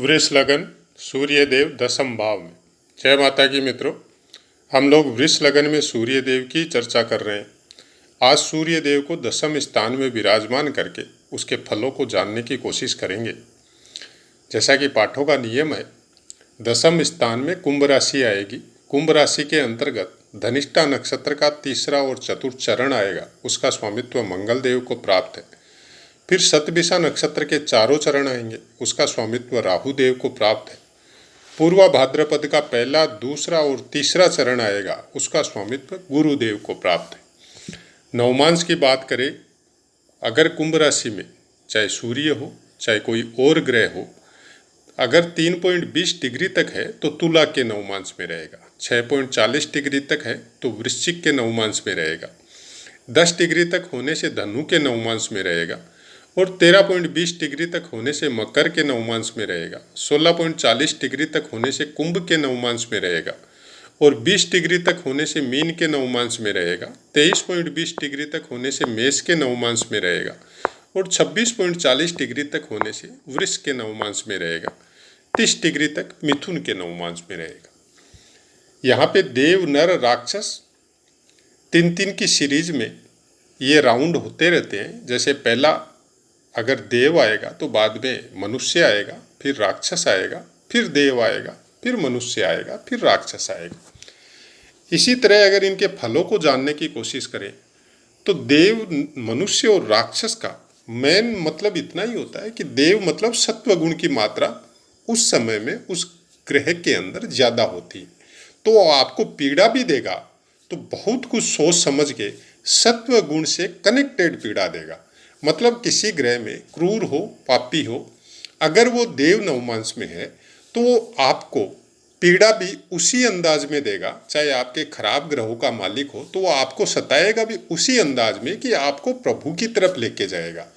वृष लगन सूर्य देव दसम भाव में। जय माता की मित्रों, हम लोग वृष लगन में सूर्य देव की चर्चा कर रहे हैं। आज सूर्य देव को दसम स्थान में विराजमान करके उसके फलों को जानने की कोशिश करेंगे। जैसा कि पाठों का नियम है, दसम स्थान में कुंभ राशि आएगी। कुंभ राशि के अंतर्गत धनिष्ठा नक्षत्र का तीसरा और चतुर्थ चरण आएगा, उसका स्वामित्व मंगल देव को प्राप्त है। फिर शतभिषा नक्षत्र के चारों चरण आएंगे, उसका स्वामित्व राहु देव को प्राप्त है। पूर्वा भाद्रपद का पहला, दूसरा और तीसरा चरण आएगा, उसका स्वामित्व गुरुदेव को प्राप्त है। नवमांश की बात करें, अगर कुंभ राशि में चाहे सूर्य हो चाहे कोई और ग्रह हो, अगर 3.20 डिग्री तक है तो तुला के नवमांश में रहेगा, 6.40 डिग्री तक है तो वृश्चिक के नवमांश में रहेगा, 10 डिग्री तक होने से धनु के नवमांश में रहेगा और 13.20 डिग्री तक होने से मकर के नवमांश में रहेगा, 16.40 डिग्री तक होने से कुंभ के नवमांश में रहेगा और 20 डिग्री तक होने से मीन के नवमांश में रहेगा, 23.20 डिग्री तक होने से मेष के नवमांश में रहेगा और 26.40 डिग्री तक होने से वृष के नवमांश में रहेगा, 30 डिग्री तक मिथुन के नवमांश में रहेगा। यहाँ पे देव, नर, राक्षस 3-3 की सीरीज में ये राउंड होते रहते हैं। जैसे पहला अगर देव आएगा तो बाद में मनुष्य आएगा, फिर राक्षस आएगा, फिर देव आएगा, फिर मनुष्य आएगा, फिर राक्षस आएगा। इसी तरह अगर इनके फलों को जानने की कोशिश करें तो देव, मनुष्य और राक्षस का मेन मतलब इतना ही होता है कि देव मतलब सत्व गुण की मात्रा उस समय में उस ग्रह के अंदर ज़्यादा होती है, तो आपको पीड़ा भी देगा तो बहुत कुछ सोच समझ के सत्व गुण से कनेक्टेड पीड़ा देगा। मतलब किसी ग्रह में क्रूर हो, पापी हो, अगर वो देव नवमांश में है तो वो आपको पीड़ा भी उसी अंदाज में देगा। चाहे आपके खराब ग्रहों का मालिक हो तो वो आपको सताएगा भी उसी अंदाज में कि आपको प्रभु की तरफ लेके जाएगा।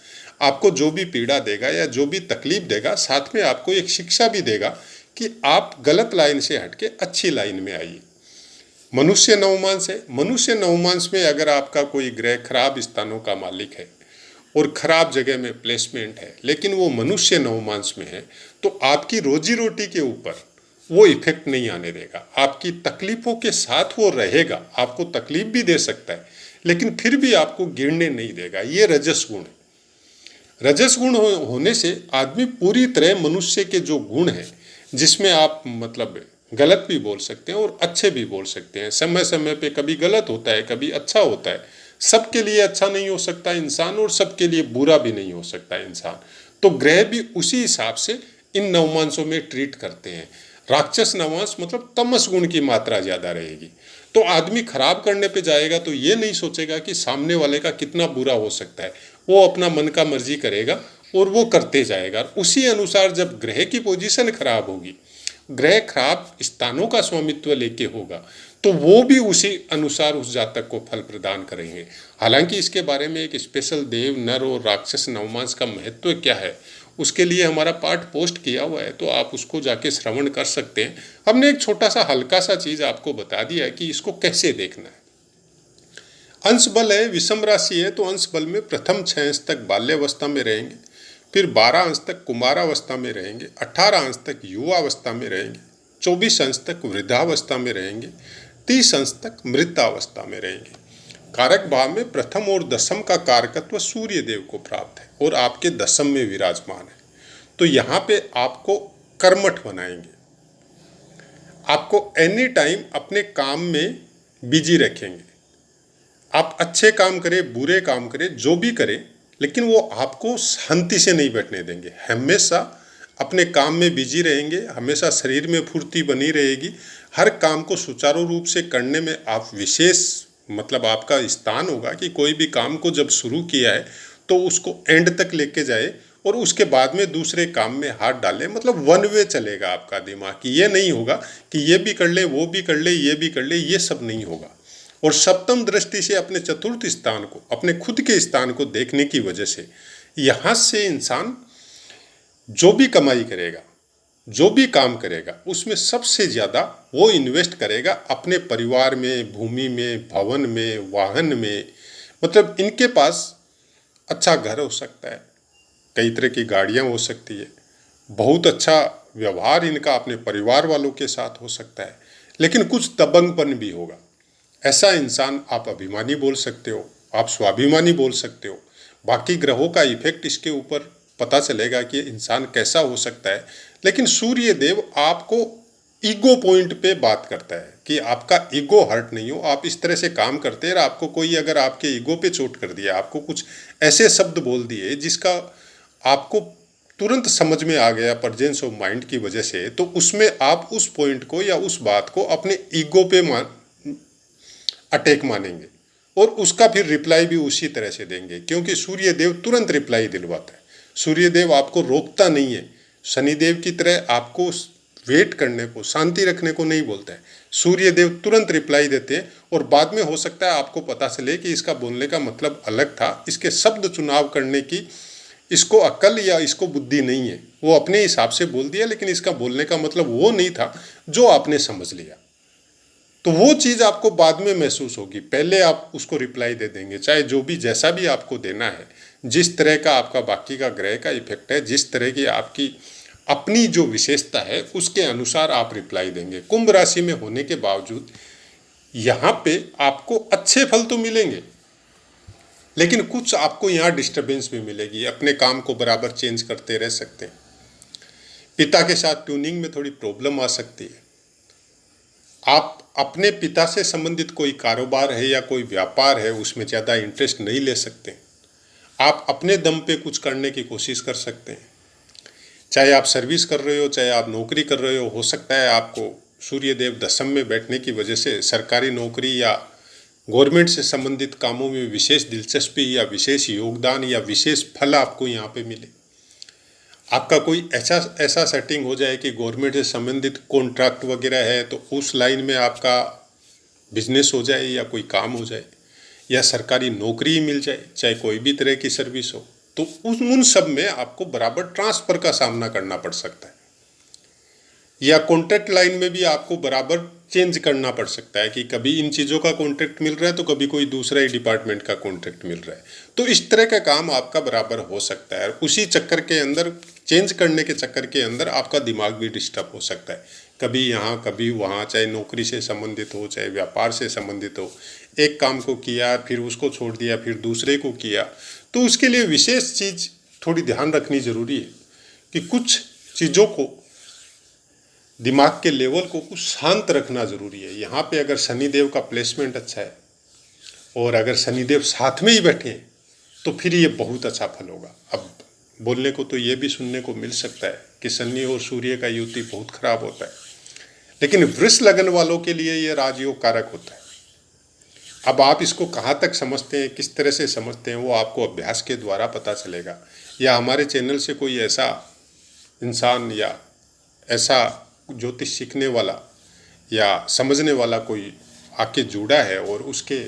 आपको जो भी पीड़ा देगा या जो भी तकलीफ देगा, साथ में आपको एक शिक्षा भी देगा कि आप गलत लाइन से हटके अच्छी लाइन में आइए। मनुष्य नवमांश है। मनुष्य नवमांश में अगर आपका कोई ग्रह खराब स्थानों का मालिक है और खराब जगह में प्लेसमेंट है, लेकिन वो मनुष्य नवमांश में है, तो आपकी रोजी रोटी के ऊपर वो इफेक्ट नहीं आने देगा। आपकी तकलीफों के साथ वो रहेगा, आपको तकलीफ भी दे सकता है लेकिन फिर भी आपको गिरने नहीं देगा। ये रजस गुण है। रजस गुण होने से आदमी पूरी तरह मनुष्य के जो गुण हैं, जिसमें आप मतलब गलत भी बोल सकते हैं और अच्छे भी बोल सकते हैं। समय समय पे कभी गलत होता है, कभी अच्छा होता है। सबके लिए अच्छा नहीं हो सकता इंसान और सबके लिए बुरा भी नहीं हो सकता इंसान। तो ग्रह भी उसी हिसाब से इन नवमांशों में ट्रीट करते हैं। राक्षस नवमांश मतलब तमस गुण की मात्रा ज़्यादा रहेगी, तो आदमी खराब करने पे जाएगा तो ये नहीं सोचेगा कि सामने वाले का कितना बुरा हो सकता है। वो अपना मन का मर्जी करेगा और वो करते जाएगा। उसी अनुसार जब ग्रह की पोजीशन खराब होगी, ग्रह खराब स्थानों का स्वामित्व लेके होगा, तो वो भी उसी अनुसार उस जातक को फल प्रदान करेंगे। हालांकि इसके बारे में एक स्पेशल देव, नर और राक्षस नवमांश का महत्व क्या है, उसके लिए हमारा पाठ पोस्ट किया हुआ है, तो आप उसको जाके श्रवण कर सकते हैं। हमने एक छोटा सा हल्का सा चीज़ आपको बता दिया है कि इसको कैसे देखना है। अंश बल है, विषम राशि है, तो अंश बल में प्रथम 6 अंश तक बाल्यावस्था में रहेंगे, फिर 12 अंश तक कुमारावस्था में रहेंगे, 18 अंश तक युवावस्था में रहेंगे, 24 अंश तक वृद्धावस्था में रहेंगे, 30 अंश तक मृतावस्था में रहेंगे। कारक भाव में प्रथम और दसम का कारकत्व सूर्य देव को प्राप्त है और आपके दसम में विराजमान है। तो यहाँ पे आपको कर्मठ बनाएंगे, आपको एनी टाइम अपने काम में बिजी रखेंगे। आप अच्छे काम करें, बुरे काम करें, जो भी करें, लेकिन वो आपको शांति से नहीं बैठने देंगे। हमेशा अपने काम में बिजी रहेंगे, हमेशा शरीर में फुर्ती बनी रहेगी। हर काम को सुचारू रूप से करने में आप विशेष मतलब आपका स्थान होगा कि कोई भी काम को जब शुरू किया है तो उसको एंड तक लेके जाए और उसके बाद में दूसरे काम में हाथ डाले। मतलब वन वे चलेगा आपका दिमाग, कि ये नहीं होगा कि ये भी कर ले, वो भी कर ले, ये भी कर ले, ये सब नहीं होगा। और सप्तम दृष्टि से अपने चतुर्थ स्थान को, अपने खुद के स्थान को देखने की वजह से यहाँ से इंसान जो भी कमाई करेगा, जो भी काम करेगा, उसमें सबसे ज़्यादा वो इन्वेस्ट करेगा अपने परिवार में, भूमि में, भवन में, वाहन में। मतलब इनके पास अच्छा घर हो सकता है, कई तरह की गाड़ियाँ हो सकती है, बहुत अच्छा व्यवहार इनका अपने परिवार वालों के साथ हो सकता है, लेकिन कुछ दबंगपन भी होगा। ऐसा इंसान आप अभिमानी बोल सकते हो, आप स्वाभिमानी बोल सकते हो। बाकी ग्रहों का इफेक्ट इसके ऊपर पता चलेगा कि इंसान कैसा हो सकता है, लेकिन सूर्य देव आपको ईगो पॉइंट पे बात करता है कि आपका ईगो हर्ट नहीं हो, आप इस तरह से काम करते हैं। आपको कोई अगर आपके ईगो पे चोट कर दिया, आपको कुछ ऐसे शब्द बोल दिए जिसका आपको तुरंत समझ में आ गया प्रेजेंस ऑफ माइंड की वजह से, तो उसमें आप उस पॉइंट को या उस बात को अपने ईगो पे अटैक मानेंगे और उसका फिर रिप्लाई भी उसी तरह से देंगे, क्योंकि सूर्य देव तुरंत रिप्लाई दिलवाता है। सूर्य देव आपको रोकता नहीं है, शनिदेव की तरह आपको वेट करने को, शांति रखने को नहीं बोलता है। सूर्य देव तुरंत रिप्लाई देते हैं और बाद में हो सकता है आपको पता चले कि इसका बोलने का मतलब अलग था, इसके शब्द चुनाव करने की इसको अक्ल या इसको बुद्धि नहीं है, वो अपने हिसाब से बोल दिया, लेकिन इसका बोलने का मतलब वो नहीं था जो आपने समझ लिया। तो वो चीज़ आपको बाद में महसूस होगी, पहले आप उसको रिप्लाई दे देंगे, चाहे जो भी जैसा भी आपको देना है, जिस तरह का आपका बाकी का ग्रह का इफेक्ट है, जिस तरह की आपकी अपनी जो विशेषता है उसके अनुसार आप रिप्लाई देंगे। कुंभ राशि में होने के बावजूद यहाँ पे आपको अच्छे फल तो मिलेंगे, लेकिन कुछ आपको यहाँ डिस्टर्बेंस भी मिलेगी। अपने काम को बराबर चेंज करते रह सकते हैं। पिता के साथ ट्यूनिंग में थोड़ी प्रॉब्लम आ सकती है। आप अपने पिता से संबंधित कोई कारोबार है या कोई व्यापार है उसमें ज़्यादा इंटरेस्ट नहीं ले सकते। आप अपने दम पे कुछ करने की कोशिश कर सकते हैं, चाहे आप सर्विस कर रहे हो, चाहे आप नौकरी कर रहे हो सकता है आपको सूर्य देव दशम में बैठने की वजह से सरकारी नौकरी या गवर्नमेंट से संबंधित कामों में विशेष दिलचस्पी या विशेष योगदान या विशेष फल आपको यहाँ पे मिले। आपका कोई ऐसा सेटिंग हो जाए कि गवर्नमेंट से संबंधित कॉन्ट्रैक्ट वगैरह है तो उस लाइन में आपका बिजनेस हो जाए या कोई काम हो जाए या सरकारी नौकरी मिल जाए, चाहे कोई भी तरह की सर्विस हो, तो उन सब में आपको बराबर ट्रांसफ़र का सामना करना पड़ सकता है। या कॉन्ट्रैक्ट लाइन में भी आपको बराबर चेंज करना पड़ सकता है कि कभी इन चीज़ों का कॉन्ट्रैक्ट मिल रहा है तो कभी कोई दूसरा ही डिपार्टमेंट का कॉन्ट्रैक्ट मिल रहा है। तो इस तरह का काम आपका बराबर हो सकता है। उसी चक्कर के अंदर, चेंज करने के चक्कर के अंदर आपका दिमाग भी डिस्टर्ब हो सकता है, कभी यहाँ कभी वहाँ, चाहे नौकरी से संबंधित हो चाहे व्यापार से संबंधित हो। एक काम को किया फिर उसको छोड़ दिया फिर दूसरे को किया, तो उसके लिए विशेष चीज़ थोड़ी ध्यान रखनी ज़रूरी है कि कुछ चीज़ों को, दिमाग के लेवल को कुछ शांत रखना ज़रूरी है। यहाँ पे अगर शनिदेव का प्लेसमेंट अच्छा है और अगर शनिदेव साथ में ही बैठे हैं तो फिर ये बहुत अच्छा फल होगा। अब बोलने को तो ये भी सुनने को मिल सकता है कि शनि और सूर्य का युति बहुत खराब होता है, लेकिन वृष लगन वालों के लिए ये राजयोग कारक होता है। अब आप इसको कहाँ तक समझते हैं, किस तरह से समझते हैं, वो आपको अभ्यास के द्वारा पता चलेगा। या हमारे चैनल से कोई ऐसा इंसान या ऐसा ज्योतिष सीखने वाला या समझने वाला कोई आके जुड़ा है और उसके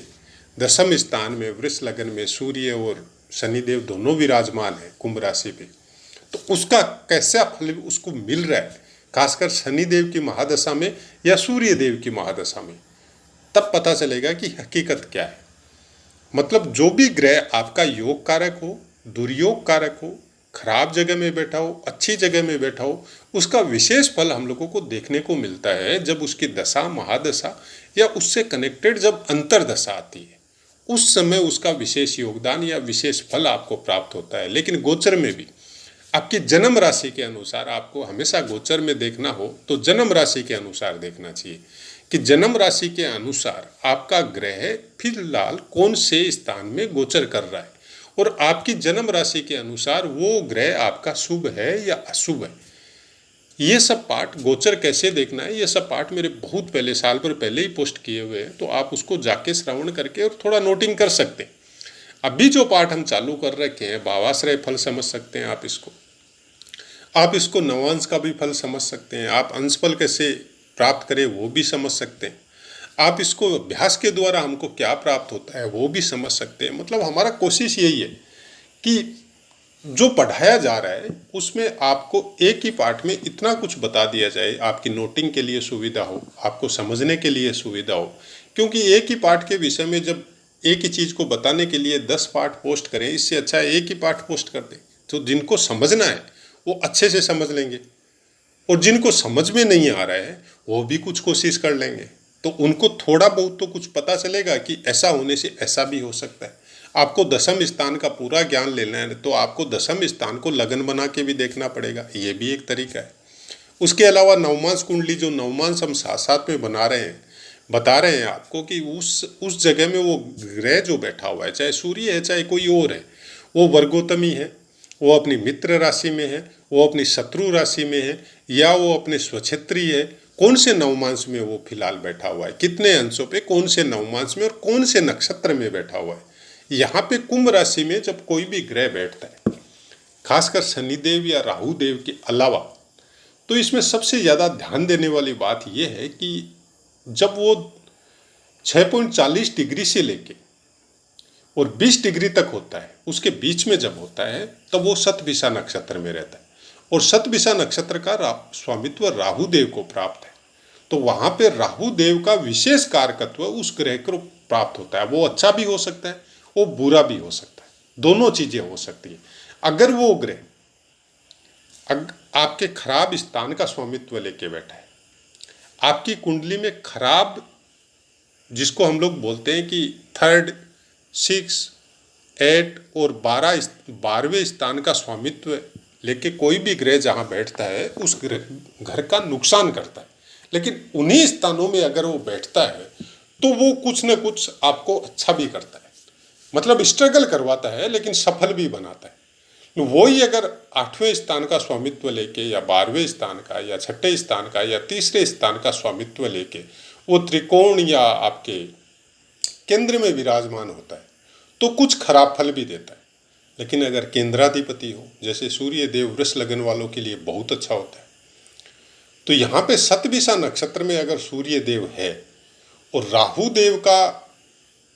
दशम स्थान में वृष लगन में सूर्य और शनिदेव दोनों विराजमान है कुंभ राशि पे, तो उसका कैसा फल उसको मिल रहा है, खासकर शनिदेव की महादशा में या सूर्य देव की महादशा में, तब पता चलेगा कि हकीकत क्या है। मतलब जो भी ग्रह आपका योग कारक हो, दुर्योग कारक हो, खराब जगह में बैठा हो, अच्छी जगह में बैठा हो, उसका विशेष फल हम लोगों को देखने को मिलता है जब उसकी दशा, महादशा या उससे कनेक्टेड जब अंतरदशा आती है, उस समय उसका विशेष योगदान या विशेष फल आपको प्राप्त होता है। लेकिन गोचर में भी आपकी जन्म राशि के अनुसार, आपको हमेशा गोचर में देखना हो तो जन्म राशि के अनुसार देखना चाहिए कि जन्म राशि के अनुसार आपका ग्रह फिलहाल कौन से स्थान में गोचर कर रहा है और आपकी जन्म राशि के अनुसार वो ग्रह आपका शुभ है या अशुभ है। ये सब पाठ गोचर कैसे देखना है, ये सब पाठ मेरे बहुत पहले, साल भर पहले ही पोस्ट किए हुए हैं, तो आप उसको जाके श्रवण करके और थोड़ा नोटिंग कर सकते हैं। अभी जो पाठ हम चालू कर रखे हैं, भावाश्रय फल समझ सकते हैं आप इसको नवांश का भी फल समझ सकते हैं, आप अंशफल कैसे प्राप्त करें वो भी समझ सकते हैं, आप इसको अभ्यास के द्वारा हमको क्या प्राप्त होता है वो भी समझ सकते हैं। मतलब हमारा कोशिश यही है कि जो पढ़ाया जा रहा है उसमें आपको एक ही पाठ में इतना कुछ बता दिया जाए, आपकी नोटिंग के लिए सुविधा हो, आपको समझने के लिए सुविधा हो। क्योंकि एक ही पाठ के विषय में जब एक ही चीज़ को बताने के लिए 10 पाठ पोस्ट करें, इससे अच्छा एक ही पाठ पोस्ट कर दें, तो जिनको समझना है वो अच्छे से समझ लेंगे और जिनको समझ में नहीं आ रहा है वो भी कुछ कोशिश कर लेंगे, तो उनको थोड़ा बहुत तो कुछ पता चलेगा कि ऐसा होने से ऐसा भी हो सकता है। आपको दशम स्थान का पूरा ज्ञान लेना है तो आपको दशम स्थान को लगन बना के भी देखना पड़ेगा, ये भी एक तरीका है। उसके अलावा नवमांश कुंडली, जो नवमांश हम साथ साथ में बना रहे हैं, बता रहे हैं आपको कि उस जगह में वो ग्रह जो बैठा हुआ है, चाहे सूर्य है चाहे कोई और है, वो वर्गोत्तमी है, वो अपनी मित्र राशि में है, वो अपनी शत्रु राशि में है, या वो अपने स्वक्षेत्री है, कौन से नवमांश में वो फिलहाल बैठा हुआ है, कितने अंशों पे, कौन से नवमांश में और कौन से नक्षत्र में बैठा हुआ है। यहाँ पे कुंभ राशि में जब कोई भी ग्रह बैठता है, खासकर शनिदेव या राहु देव के अलावा, तो इसमें सबसे ज़्यादा ध्यान देने वाली बात यह है कि जब वो 6.40 डिग्री से लेके और 20 डिग्री तक होता है, उसके बीच में जब होता है तब वो शतभिषा नक्षत्र में रहता है, और शतभिषा नक्षत्र का स्वामित्व राहु देव को प्राप्त है। तो वहाँ पे राहु देव का विशेष कारकत्व उस ग्रह को प्राप्त होता है। वो अच्छा भी हो सकता है, वो बुरा भी हो सकता है, दोनों चीज़ें हो सकती है। अगर वो ग्रह आपके खराब स्थान का स्वामित्व लेके बैठा है, आपकी कुंडली में खराब, जिसको हम लोग बोलते हैं कि 3rd, 6, 8 और 12वें स्थान का स्वामित्व लेके कोई भी ग्रह जहाँ बैठता है उस घर का नुकसान करता है। लेकिन उन्हीं स्थानों में अगर वो बैठता है तो वो कुछ न कुछ आपको अच्छा भी करता है, मतलब स्ट्रगल करवाता है लेकिन सफल भी बनाता है। वही अगर 8वें स्थान का स्वामित्व लेके या 12वें स्थान का या 6ठे स्थान का या 3रे स्थान का स्वामित्व लेके वो त्रिकोण या आपके केंद्र में विराजमान होता है तो कुछ खराब फल भी देता है। लेकिन अगर केंद्राधिपति हो, जैसे सूर्य देव वृष लगन वालों के लिए बहुत अच्छा होता है, तो यहाँ पे शतभिषा नक्षत्र में अगर सूर्य देव है और राहु देव का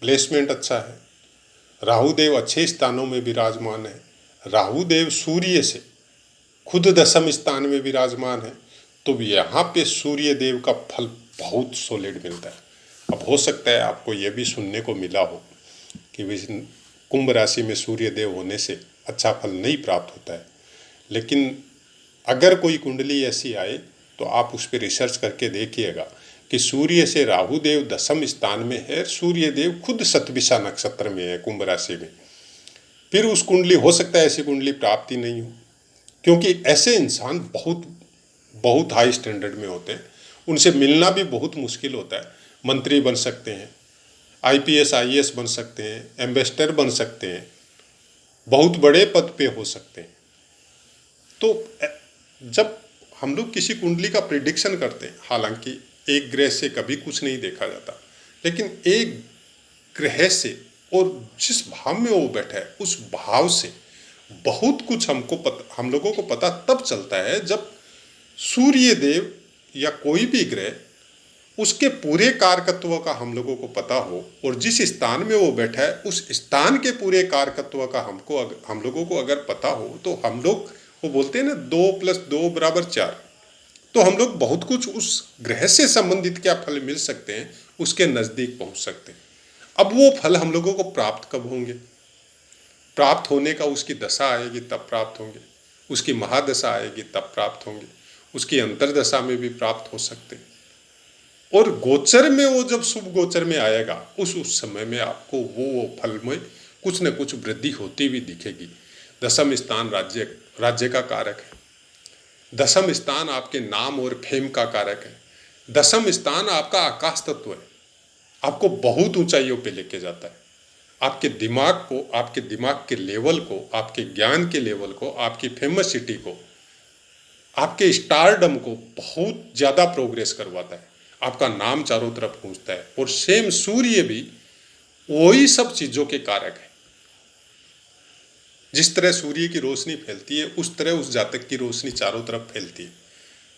प्लेसमेंट अच्छा है, राहु देव अच्छे स्थानों में विराजमान है, राहु देव सूर्य से खुद दशम स्थान में विराजमान है, तो यहाँ पे सूर्य देव का फल बहुत सॉलिड मिलता है। अब हो सकता है आपको ये भी सुनने को मिला हो कि कुंभ राशि में सूर्य देव होने से अच्छा फल नहीं प्राप्त होता है, लेकिन अगर कोई कुंडली ऐसी आए तो आप उस पर रिसर्च करके देखिएगा कि सूर्य से राहु देव दशम स्थान में है, सूर्य देव खुद शतभिषा नक्षत्र में है कुंभ राशि में, फिर उस कुंडली, हो सकता है ऐसी कुंडली प्राप्ति नहीं हो, क्योंकि ऐसे इंसान बहुत हाई स्टैंडर्ड में होते हैं, उनसे मिलना भी बहुत मुश्किल होता है। मंत्री बन सकते हैं, IPS IAS बन सकते हैं, एम्बेसडर बन सकते हैं, बहुत बड़े पद पे हो सकते हैं। तो जब हम लोग किसी कुंडली का प्रिडिक्शन करते हैं, हालांकि एक ग्रह से कभी कुछ नहीं देखा जाता, लेकिन एक ग्रह से और जिस भाव में वो बैठा है उस भाव से बहुत कुछ हम लोगों को पता तब चलता है जब सूर्य देव या कोई भी ग्रह उसके पूरे कारकत्व का हम लोगों को पता हो, और जिस स्थान में वो बैठा है उस स्थान के पूरे कारकत्व का हम लोगों को अगर पता हो, तो हम लोग, वो बोलते हैं ना 2 + 2 = 4, तो हम लोग बहुत कुछ उस ग्रह से संबंधित क्या फल मिल सकते हैं उसके नज़दीक पहुंच सकते हैं। अब वो फल हम लोगों को प्राप्त कब होंगे? प्राप्त होने का उसकी दशा आएगी तब प्राप्त होंगे, उसकी महादशा आएगी तब प्राप्त होंगे, उसकी अंतरदशा में भी प्राप्त हो सकते हैं, और गोचर में वो जब शुभ गोचर में आएगा उस समय में आपको वो फल में कुछ न कुछ वृद्धि होती हुई दिखेगी। दशम स्थान राज्य का कारक है, दशम स्थान आपके नाम और फेम का कारक है, दशम स्थान आपका आकाश तत्व है, आपको बहुत ऊंचाइयों पे लेके जाता है, आपके दिमाग को, आपके दिमाग के लेवल को, आपके ज्ञान के लेवल को, आपकी फेमसिटी को, आपके स्टारडम को बहुत ज़्यादा प्रोग्रेस करवाता है, आपका नाम चारों तरफ गूंजता है। और सेम सूर्य भी वही सब चीज़ों के कारक है। जिस तरह सूर्य की रोशनी फैलती है उस तरह उस जातक की रोशनी चारों तरफ फैलती है।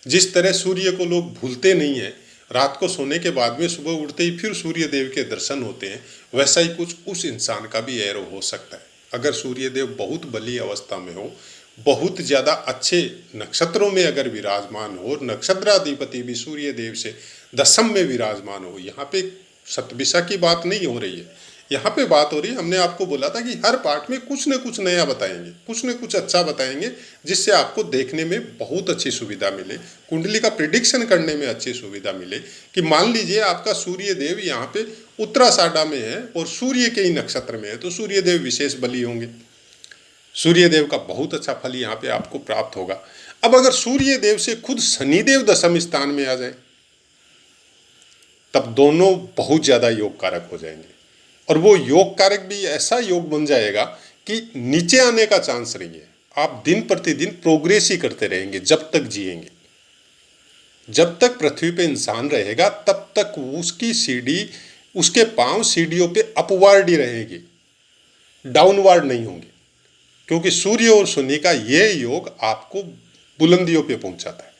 जिस तरह सूर्य को लोग भूलते नहीं हैं, रात को सोने के बाद में सुबह उठते ही फिर सूर्य देव के दर्शन होते हैं, वैसा ही कुछ उस इंसान का भी एरो हो सकता है। अगर सूर्य देव बहुत बली अवस्था में हो, बहुत ज़्यादा अच्छे नक्षत्रों में अगर विराजमान हो, नक्षत्राधिपति भी सूर्य देव से दशम में विराजमान हो, यहाँ पे शतभिषा की बात नहीं हो रही है, यहाँ पे बात हो रही है, हमने आपको बोला था कि हर पार्ट में कुछ न कुछ नया बताएंगे, कुछ न कुछ अच्छा बताएंगे, जिससे आपको देखने में बहुत अच्छी सुविधा मिले, कुंडली का प्रिडिक्शन करने में अच्छी सुविधा मिले। कि मान लीजिए आपका सूर्य देव यहाँ पे उत्तराषाढ़ा में है और सूर्य के ही नक्षत्र में है, तो सूर्य देव विशेष बली होंगे, सूर्य देव का बहुत अच्छा फल यहाँ पे आपको प्राप्त होगा। अब अगर सूर्य देव से खुद शनिदेव दशम स्थान में आ जाए, तब दोनों बहुत ज्यादा योग कारक हो जाएंगे, और वो योग कारक भी ऐसा योग बन जाएगा कि नीचे आने का चांस नहीं है। आप दिन प्रतिदिन प्रोग्रेस ही करते रहेंगे जब तक जिएंगे। जब तक पृथ्वी पे इंसान रहेगा तब तक उसकी सीढ़ी, उसके पांव सीढ़ियों पे अपवार्ड ही रहेगी, डाउनवार्ड नहीं होंगे, क्योंकि सूर्य और शनि का ये योग आपको बुलंदियों पे पहुंचाता है।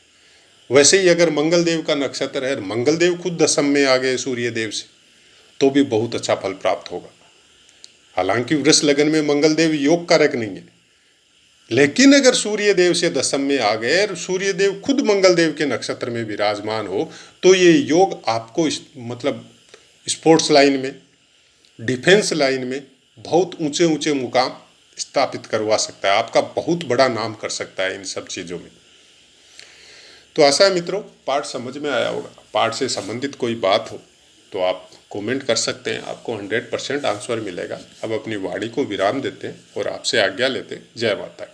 वैसे ही अगर मंगल देव का नक्षत्र है, मंगल देव खुद दशम में आ गए सूर्य देव से, तो भी बहुत अच्छा फल प्राप्त होगा। हालांकि वृष लगन में मंगल देव योग कारक नहीं है, लेकिन अगर सूर्य देव से दशम में आ गए और सूर्य देव खुद मंगल देव के नक्षत्र में विराजमान हो, तो ये योग आपको मतलब स्पोर्ट्स लाइन में, डिफेंस लाइन में बहुत ऊंचे ऊंचे मुकाम स्थापित करवा सकता है, आपका बहुत बड़ा नाम कर सकता है इन सब चीज़ों में। तो आशा है मित्रों पाठ समझ में आया होगा। पाठ से संबंधित कोई बात हो तो आप कमेंट कर सकते हैं, आपको 100% आंसर मिलेगा। अब अपनी वाणी को विराम देते हैं और आपसे आज्ञा लेते हैं। जय माता।